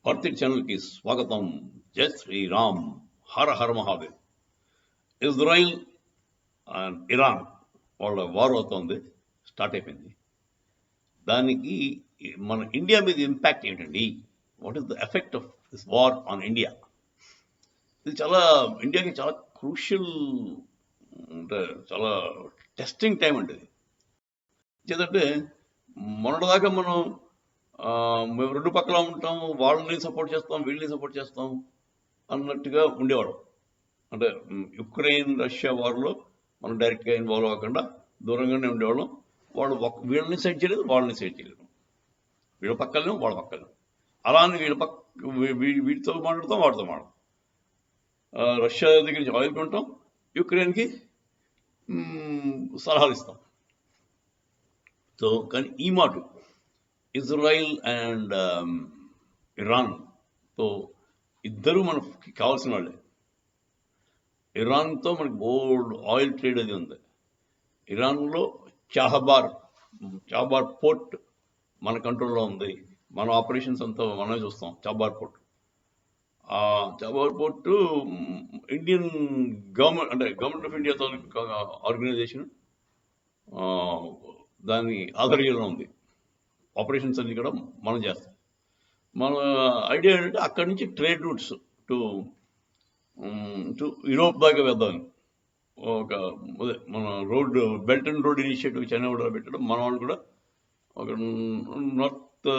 Karthik channel కి స్వాగతం. జై శ్రీరామ్. హర హర మహాదేవ్. ఇజ్రాయిల్ అండ్ ఇరాన్ వాళ్ళ వార్ అవుతోంది, స్టార్ట్ అయిపోయింది. దానికి మన ఇండియా మీద ఇంపాక్ట్ ఏంటండి? What is the effect of this war on India? ఇది ఇండియాకి చాలా క్రూషియల్, అంటే చాలా టెస్టింగ్ టైం అండి ఇది. ఎందుకంటే మొన్నటిదాకా మనం మేము రెండు పక్కల ఉంటాం, వాళ్ళని సపోర్ట్ చేస్తాం, వీళ్ళని సపోర్ట్ చేస్తాం అన్నట్టుగా ఉండేవాడు. అంటే యుక్రెయిన్ రష్యా వార్లో మనం డైరెక్ట్గా ఇన్వాల్వ్ అవ్వకుండా దూరంగానే ఉండేవాళ్ళం. వాళ్ళు వీళ్ళని సైడ్ చేయలేదు, వాళ్ళని సైడ్ చేయలేదు. వీళ్ళ పక్కలేము, వాళ్ళ పక్కలేము. అలా అని వీటితో మాట్లాడతాం, వాడితో మాట్లాడతాం. రష్యా దగ్గర నుంచి ఆయిల్ కొంటాం, యుక్రెయిన్కి సలహాలు ఇస్తాం. సో కానీ ఈ మాట ఇజ్రాయిల్ అండ్ ఇరాన్, సో ఇద్దరూ మనకి కావాల్సిన వాళ్ళే. ఇరాన్తో మనకి బోల్డ్ ఆయిల్ ట్రేడ్ అది ఉంది. ఇరాన్లో చాబహార్ పోర్ట్ మన కంట్రోల్లో ఉంది. మన ఆపరేషన్స్ అంతా మనమే చూస్తాం. చాబహార్ పోర్ట్ ఇండియన్ గవర్నమెంట్, అంటే గవర్నమెంట్ ఆఫ్ ఇండియాతో ఆర్గనైజేషన్, దాని ఆధ్వర్యంలో ఉంది. ఆపరేషన్స్ అన్ని కూడా మనం చేస్తాం. మన ఐడియా ఏంటంటే అక్కడి నుంచి ట్రేడ్ రూట్స్ టు యూరోప్ దాకా వేద్దామని ఒక మన road belt and road initiative China కూడా పెట్టడం. మన వాళ్ళు కూడా ఒక north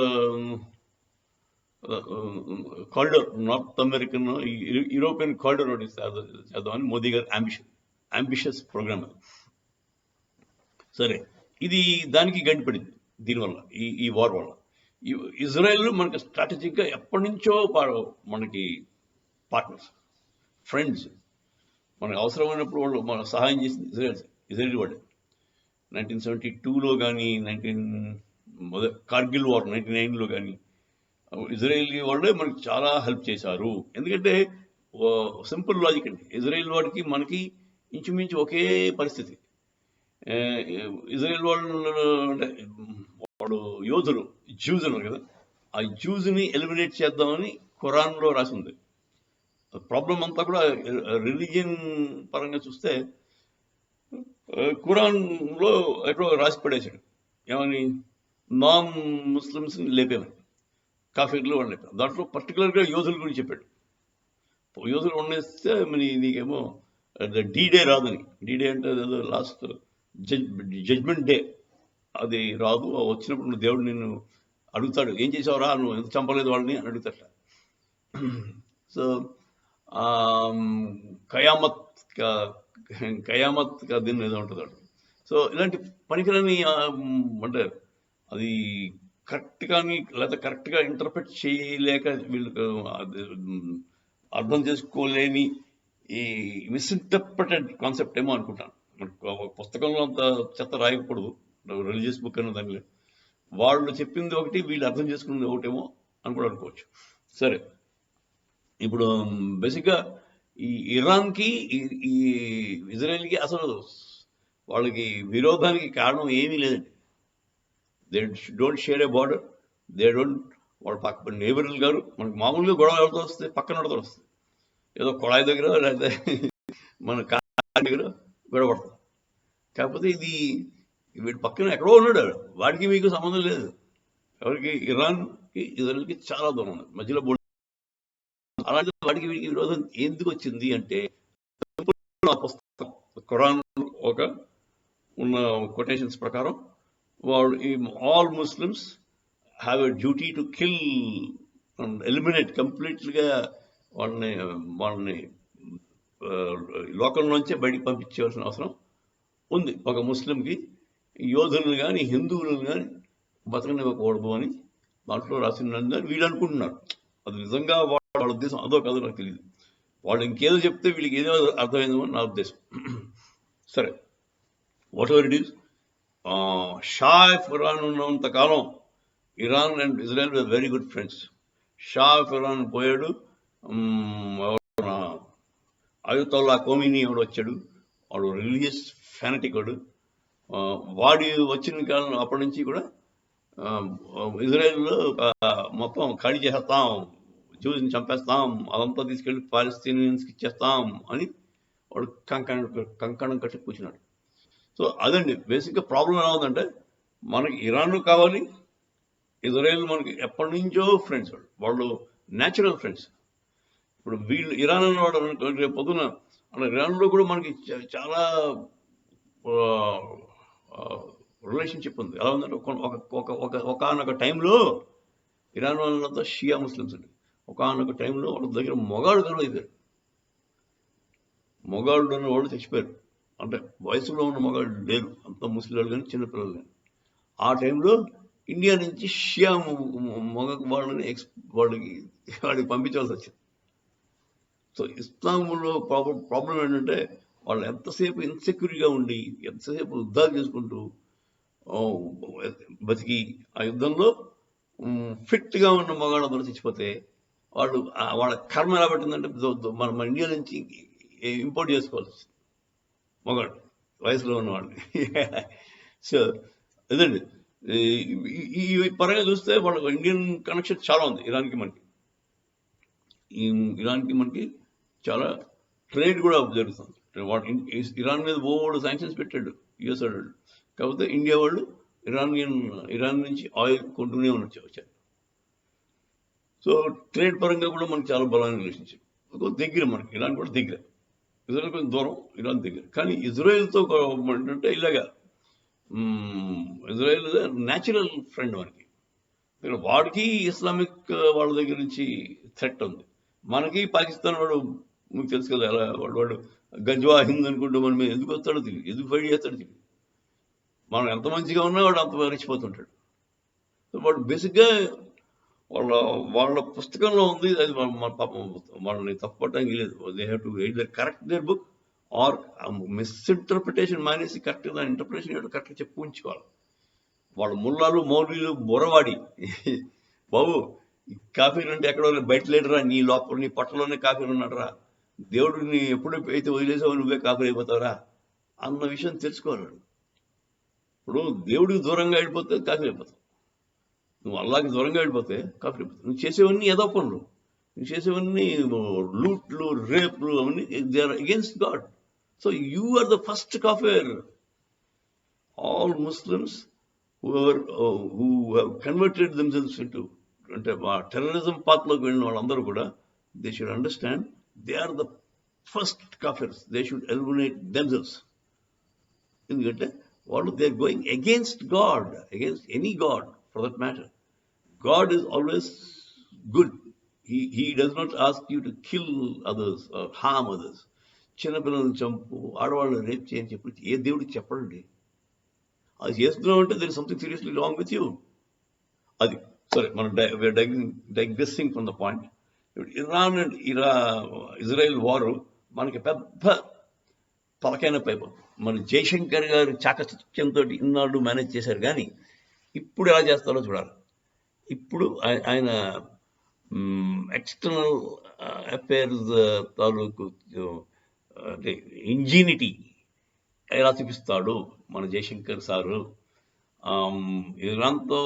corridor, north American European corridor ఒకటి చేద్దామని మోదీ గారి అంబిషియస్ ప్రోగ్రామ్. సరే, ఇది దానికి గంటిపడింది దీనివల్ల, ఈ వార్ వల్ల. ఇజ్రాయెల్ మనకి స్ట్రాటజిక్గా ఎప్పటి నుంచో మనకి పార్ట్నర్స్, ఫ్రెండ్స్. మనకు అవసరమైనప్పుడు వాళ్ళు మనకు సహాయం చేసింది ఇజ్రాయెల్ వాళ్ళే. 1972లో కానీ, కార్గిల్ వార్ 1999లో కానీ ఇజ్రాయెల్ వాళ్ళే మనకి చాలా హెల్ప్ చేశారు. ఎందుకంటే సింపుల్ లాజిక్ అండి, ఇజ్రాయెల్ వాడికి మనకి ఇంచుమించు ఒకే పరిస్థితి. ఇజ్రాయెల్ వాళ్ళు అంటే వాడు యోధులు, జ్యూస్ ఉన్నారు కదా, ఆ జ్యూస్ని ఎలిమినేట్ చేద్దామని ఖురాన్లో రాసి ఉంది. ప్రాబ్లం అంతా కూడా రిలీజియన్ పరంగా చూస్తే ఖురాన్లో ఎక్కడో రాసి పడేశాడు. ఏమని? నాన్ ముస్లిమ్స్ని లేపేమని, కాఫీర్లు వాళ్ళు లేపారు. దాంట్లో పర్టికులర్గా యోధుల గురించి చెప్పాడు. యోధులు వండేస్తే మరి నీకేమో డీడే రాదని. డీడే అంటే అదేదో లాస్ట్ జడ్జ్మెంట్ డే, అది రాదు. వచ్చినప్పుడు దేవుడు నిన్ను అడుగుతాడు, ఏం చేసావురా, నువ్వు ఎందుకు చంపలేదు వాళ్ళని అని అడుగుతాట. సో కయామత్ దీన్ని ఏదో ఉంటుంది. సో ఇలాంటి పనికిరని, అంటే అది కరెక్ట్ కానీ లేకపోతే కరెక్ట్గా ఇంటర్ప్రిట్ చేయలేక వీళ్ళకి అర్థం చేసుకోలేని ఈ మిస్ఇంటర్ప్రిటెడ్ కాన్సెప్ట్ ఏమో అనుకుంటాను. పుస్తకంలో అంత చెత్త రాయకూడదు, రిలీజియస్ బుక్ అన్న దానిలో వాళ్ళు చెప్పింది ఒకటి, వీళ్ళు అర్థం చేసుకున్నది ఒకటేమో అని కూడా అనుకోవచ్చు. సరే, ఇప్పుడు బేసిక్గా ఈ ఇరాన్కి ఈ ఇజ్రాయెల్కి అసలు వాళ్ళకి విరోధానికి కారణం ఏమీ లేదండి. They don't share A border, they don't. వాళ్ళ పక్క నేబర్లు గారు మనకు మామూలుగా గొడవ ఎవరితో వస్తే పక్కన ఎవరితో వస్తుంది, ఏదో కొళాయి దగ్గర లేకపోతే మన కార్ దగ్గర గొడవ పడతాం. కాకపోతే ఇది వీడి పక్కన ఎక్కడో ఉన్నాడు, వాడికి మీకు సంబంధం లేదు. ఎవరికి? ఇరాన్కి ఇజ్రాయెల్కి చాలా దూరం ఉంది, మధ్యలో. అలాంటి వాడికి వీడికి విరోధం ఎందుకు వచ్చింది అంటే, పుస్తకం ఖురాన్ ఒక ఉన్న కొటేషన్స్ ప్రకారం వాళ్ళు all Muslims have a duty to kill and eliminate కంప్లీట్గా వాళ్ళని లోకంలోంచే బయటికి పంపించవలసిన అవసరం ఉంది. ఒక ముస్లింకి యోధులను కానీ హిందువులను కానీ బతకనివ్వకూడదు అని దాంట్లో రాసిందని వీళ్ళు అనుకుంటున్నారు. అది నిజంగా వాళ్ళ ఉద్దేశం అదో కాదో నాకు తెలియదు. వాళ్ళు ఇంకేదో చెప్తే వీళ్ళకి ఏదో అర్థమైందో అని నా ఉద్దేశం. సరే, whatever it is, shah of Iran ఉన్నంత కాలం Iran and Israel were very good friends. Shah of Iran పోయాడు, అయతొల్లా ఖోమేనీ ఎవడు వచ్చాడు, వాడు రిలీజియస్ ఫ్యానటిక్ వాడు. వాడి వచ్చిన కాలం అప్పటి నుంచి కూడా ఇజ్రాయెల్లో మొత్తం ఖాళీ చేస్తాం, జ్యూస్ని చంపేస్తాం, అదంతా తీసుకెళ్ళి పాలస్తీనియన్స్కి ఇచ్చేస్తాం అని వాడు కంకణం కట్టి కూర్చున్నాడు. సో అదండి బేసిక్గా ప్రాబ్లం ఎలా ఉందంటే, మనకి ఇరాన్ కావాలి, ఇజ్రాయెల్ మనకి ఎప్పటి నుంచో ఫ్రెండ్స్, వాళ్ళు న్యాచురల్ ఫ్రెండ్స్. ఇప్పుడు వీళ్ళు ఇరాన్ అన్నవాడు రేపు పొద్దున ఇరాన్లో కూడా మనకి చాలా రిలేషన్షిప్ ఉంది. ఎలా ఉందంటే ఒకనొక టైంలో ఇరాన్ వాళ్ళంతా షియా ముస్లిమ్స్ అండి. ఒకనొక టైంలో వాళ్ళ దగ్గర మొగాళ్ళు కలవైపోయారు. మొగాళ్ళు ఉన్న వాళ్ళు చచ్చిపోయారు. అంటే వయసులో ఉన్న మొగాళ్ళు లేరు, అంత ముస్లింలు కానీ చిన్నపిల్లలు కానీ. ఆ టైంలో ఇండియా నుంచి షియా వాళ్ళకి పంపించాల్సి వచ్చింది. సో ఇస్లాంలో ప్రాబ్లం ఏంటంటే, వాళ్ళు ఎంతసేపు ఇన్సెక్యూర్గా ఉండి ఎంతసేపు యుద్ధాలు చేసుకుంటూ బతికి ఆ యుద్ధంలో ఫిట్గా ఉన్న మగాళ్ళందరూ చచ్చిపోతే వాళ్ళ కర్మ ఎలా పట్టిందంటే, మన ఇండియా నుంచి ఇంపోర్ట్ చేసుకోవాల్సి వచ్చింది మగాడు వయసులో ఉన్నవాడిని. సో ఇదండి, ఈ పరంగా చూస్తే వాళ్ళ ఇండియన్ కనెక్షన్ చాలా ఉంది ఇరాన్కి మనకి చాలా ట్రేడ్ కూడా జరుగుతుంది. ఇరాన్ మీద బోర్డు శాంక్షన్స్ పెట్టాడు యుఎస్ వాడు. కాకపోతే ఇండియా వాళ్ళు ఇరాన్ నుంచి ఆయిల్ కొంటూనే వచ్చారు. సో ట్రేడ్ పరంగా కూడా మనకి చాలా బలమైన రిలేషన్షిప్. దగ్గర మనకి ఇరాన్ కూడా దగ్గర, ఇజ్రాయెల్ కొంచెం దూరం, ఇరాన్ దగ్గర. కానీ ఇజ్రాయెల్తో ఏంటంటే ఇలాగా ఇజ్రాయెల్ న్యాచురల్ ఫ్రెండ్ మనకి. వాడికి ఇస్లామిక్ వాళ్ళ దగ్గర నుంచి థ్రెట్ ఉంది. మనకి పాకిస్తాన్ వాడు మీకు తెలుసు కదా, ఎలా వాడు గంజ్వా హింద్ అనుకుంటూ మన మీద ఎందుకు వస్తాడో తెలియదు, ఎందుకు ఫైట్ చేస్తాడో తెలియదు. మనం ఎంత మంచిగా ఉన్నా వాడు అంత మరిచిపోతుంటాడు. వాడు బేసిక్గా వాళ్ళ పుస్తకంలో ఉంది, అది మన పాపం వాళ్ళని తప్పటానికి లేదు. They have to either correct their book or misinterpretation మానేసి కరెక్ట్గా దాని ఇంటర్ప్రిటేషన్ ఏంటో కరెక్ట్గా చెప్పు ఉంచుకోవాలి. వాళ్ళ ముల్లాలు మౌలీలు బొరవాడి బాబు కాఫీలు అంటే ఎక్కడో బయట లేడరా, నీ లోపల నీ పొట్టలోనే కాఫీలు ఉన్నాడరా, దేవుడిని ఎప్పుడు అయితే వదిలేసావు నువ్వే కాఫీ అయిపోతావురా అన్న విషయం తెలుసుకోవాలి. ఇప్పుడు దేవుడికి దూరంగా వెళ్ళిపోతే కాఫీ అయిపోతావు, నువ్వు అల్లాకి దూరంగా వెళ్ళిపోతే కాఫీ అయిపోతావు. నువ్వు చేసేవన్నీ ఏదో పనులు, నువ్వు చేసేవన్నీ లూట్లు రేపులు అవన్నీ they are against God. So you are the first kafir. All Muslims who have converted themselves into అంటే టెర్రరిజం పాత్లోకి వెళ్ళిన వాళ్ళందరూ కూడా they should understand they are the first kafirs. They should eliminate themselves. ఎందుకంటే వాళ్ళు they are going against God, against any God for that matter. God is always good. He does not ask you to kill others or harm others. చిన్నపిల్లలను చంపు, ఆడవాళ్ళని rape చేయని చెప్పి ఏ దేవుడికి చెప్పండి. అది చేస్తున్నావు అంటే there is something seriously wrong with you. అది సరే, మనం digressing from the point. Iran and Israel వారు మనకి పెద్ద తలకైన పైపు. మన జయశంకర్ గారు చాకచక్యంతో ఇన్నాళ్ళు మేనేజ్ చేశారు, కానీ ఇప్పుడు ఎలా చేస్తారో చూడాలి. ఇప్పుడు ఆయన ఎక్స్టర్నల్ అఫైర్స్ తాలూకు ఇంజీనిటీ ఎలా చూపిస్తాడు మన జయశంకర్ సారు. ఇరాన్తో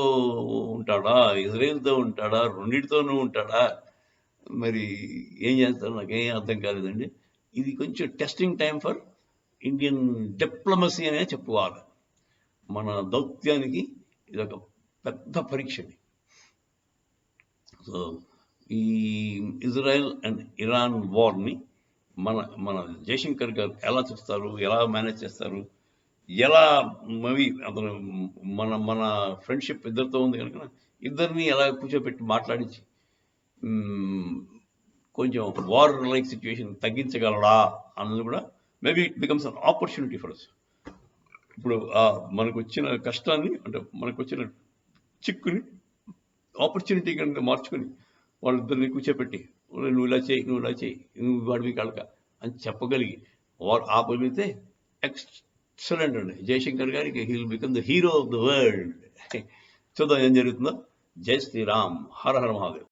ఉంటాడా, ఇజ్రాయెల్తో ఉంటాడా, రెండింటితోనూ ఉంటాడా, మరి ఏం చేస్తారో నాకేం అర్థం కాలేదండి. ఇది కొంచెం testing time for Indian diplomacy అనే చెప్పుకోవాలి. మన దౌత్యానికి ఇది ఒక పెద్ద పరీక్ష. సో ఈ ఇజ్రాయెల్ అండ్ ఇరాన్ వార్ని మన జయశంకర్ గారు ఎలా చూస్తారు, ఎలా మేనేజ్ చేస్తారు, ఎలా మేబీ అతను మన ఫ్రెండ్షిప్ ఇద్దరితో ఉంది కనుక ఇద్దరిని ఎలా కూర్చోబెట్టి మాట్లాడించి కొంచెం వార్ లైక్ సిచ్యువేషన్ తగ్గించగలడా అన్నది కూడా maybe it becomes an opportunity for us. ఇప్పుడు మనకు వచ్చిన కష్టాన్ని, అంటే మనకు వచ్చిన చిక్కుని ఆపర్చునిటీ కనుక మార్చుకొని వాళ్ళిద్దరిని కూర్చోపెట్టి నువ్వు ఇలా చేయి, నువ్వు ఇలా చేయి, నువ్వు వాడివి కలక అని చెప్పగలిగి వారు ఆపగలిగితే ఎక్సలెంట్ అండి. జయశంకర్ గారికి he will become the hero of the world. చూద్దాం ఏం జరుగుతుందో. జై శ్రీరామ్, హర హర మహాదేవ్.